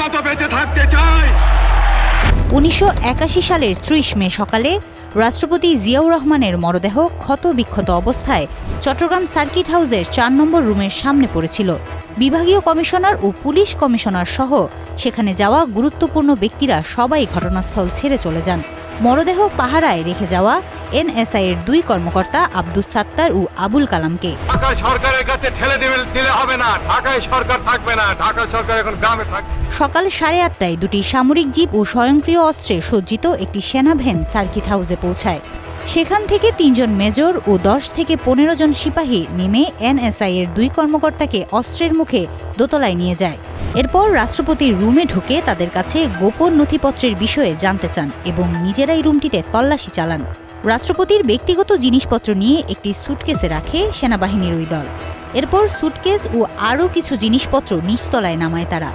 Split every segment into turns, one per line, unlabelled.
মতো বেঁচে থাকতে চাই।
1981 সালের 30 মে সকালে রাষ্ট্রপতি জিয়াউর রহমানের মরদেহ ক্ষত বিক্ষত অবস্থায় চট্টগ্রাম সার্কিট হাউসের 4 নম্বর রুমের সামনে পড়েছিল। বিভাগীয় কমিশনার ও পুলিশ কমিশনার সহ সেখানে যাওয়া গুরুত্বপূর্ণ ব্যক্তিরা সবাই ঘটনাস্থল ছেড়ে চলে যান। মরদেহ পাহারায় রেখে যাওয়া এনএসআই এর 2 কর্মকর্তা আব্দুস সাত্তার ও আবুল কালামকে
ঢাকা সরকারের কাছে ঠেলে দিলে হবে না। ঢাকায় সরকার থাকবে না, ঢাকা সরকার এখন গ্রামে থাকবে।
সকাল 8:30টায় 2টি সামরিক জিপ ও স্বয়ংক্রিয় অস্ত্রে সজ্জিত একটি সেনা ভ্যান সার্কিট হাউসে পৌঁছায়। সেখান থেকে 3 জন মেজর ও 10 থেকে 15 জন সিপাহী নেমে এনএসআই এর 2 কর্মকর্তাকে অস্ত্রের মুখে দোতলায় নিয়ে যায়। এরপর রাষ্ট্রপতির রুমে ঢুকে তাদের কাছে গোপন নথিপত্রের বিষয়ে জানতে চান এবং নিজেরাই রুমটিতে তল্লাশি চালান। রাষ্ট্রপতির ব্যক্তিগত জিনিসপত্র নিয়ে একটি সুটকেসে রাখে সেনাবাহিনীর ওই দল। এরপর সুটকেস ও আরও কিছু জিনিসপত্র নিচতলায় নামায় তারা।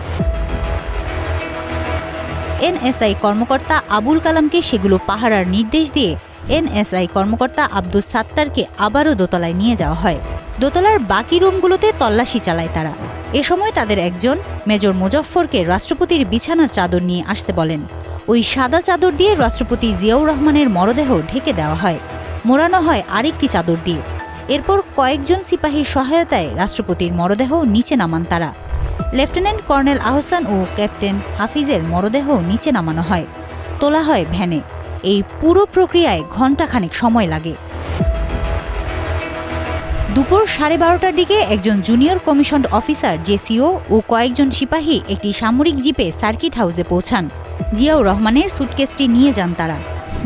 এনএসআই কর্মকর্তা আবুল কালামকে সেগুলো পাহারার নির্দেশ দিয়ে এনএসআই কর্মকর্তা আব্দুস সাত্তারকে আবারও দোতলায় নিয়ে যাওয়া হয়। দোতলার বাকি রুমগুলোতে তল্লাশি চালায় তারা। এ সময় তাদের একজন মেজর মুজফ্ফরকে রাষ্ট্রপতির বিছানার চাদর নিয়ে আসতে বলেন। ওই সাদা চাদর দিয়ে রাষ্ট্রপতি জিয়াউর রহমানের মরদেহ ঢেকে দেওয়া হয়, মোড়ানো হয় আরেকটি চাদর দিয়ে। এরপর কয়েকজন সিপাহীর সহায়তায় রাষ্ট্রপতির মরদেহ নিচে নামান তারা। লেফটেন্যান্ট কর্নেল আহসান ও ক্যাপ্টেন হাফিজের মরদেহ নিচে নামানো হয়, তোলা হয় ভ্যানে। এই পুরো প্রক্রিয়ায় ঘণ্টাখানেক সময় লাগে। দুপুর 12:30টার দিকে একজন জুনিয়র কমিশনড অফিসার জেসিও ও কয়েকজন সিপাহী একটি সামরিক জিপে সার্কিট হাউসে পৌঁছান। জিয়াউর রহমানের সুটকেসটি নিয়ে যান তারা।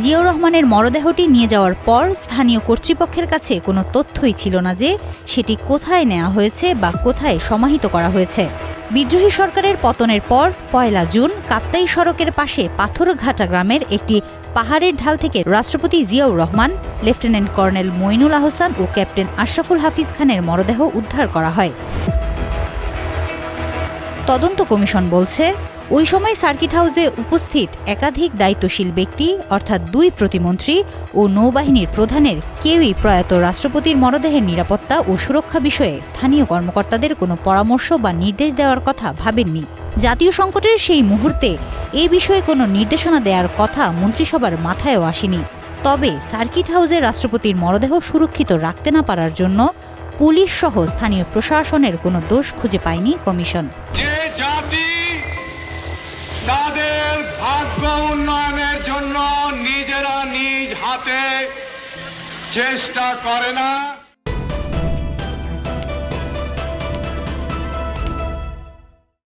জিয়াউর রহমানের মরদেহটি নিয়ে যাওয়ার পর স্থানীয় কর্তৃপক্ষের কাছে কোনো তথ্যই ছিল না যে সেটি কোথায় নেওয়া হয়েছে বা কোথায় সমাহিত করা হয়েছে। বিদ্রোহী সরকারের পতনের পর 1 জুন কাপ্তাই সড়কের পাশে পাথরঘাটা গ্রামের একটি পাহাড়ের ঢাল থেকে রাষ্ট্রপতি জিয়াউর রহমান, লেফটেন্যান্ট কর্নেল মইনুল আহসান ও ক্যাপ্টেন আশরাফুল হাফিজ খানের মরদেহ উদ্ধার করা হয়। তদন্ত কমিশন বলছে, ওই সময় সার্কিট হাউসে উপস্থিত একাধিক দায়িত্বশীল ব্যক্তি অর্থাৎ 2 প্রতিমন্ত্রী ও নৌবাহিনীর প্রধানের কেউই প্রয়াত রাষ্ট্রপতির মরদেহের নিরাপত্তা ও সুরক্ষা বিষয়ে স্থানীয় কর্মকর্তাদের কোনো পরামর্শ বা নির্দেশ দেওয়ার কথা ভাবেননি। জাতীয় সংকটের সেই মুহূর্তে এ বিষয়ে কোনো নির্দেশনা দেওয়ার কথা মন্ত্রিসভার মাথায়ও আসেনি। তবে সার্কিট হাউসে রাষ্ট্রপতির মরদেহ সুরক্ষিত রাখতে না পারার জন্য পুলিশ সহ স্থানীয় প্রশাসনের কোনো দোষ খুঁজে পায়নি কমিশন।
তাদের ভাগ্য উন্নয়নের জন্য নিজেরা নিজ হাতে চেষ্টা করে না।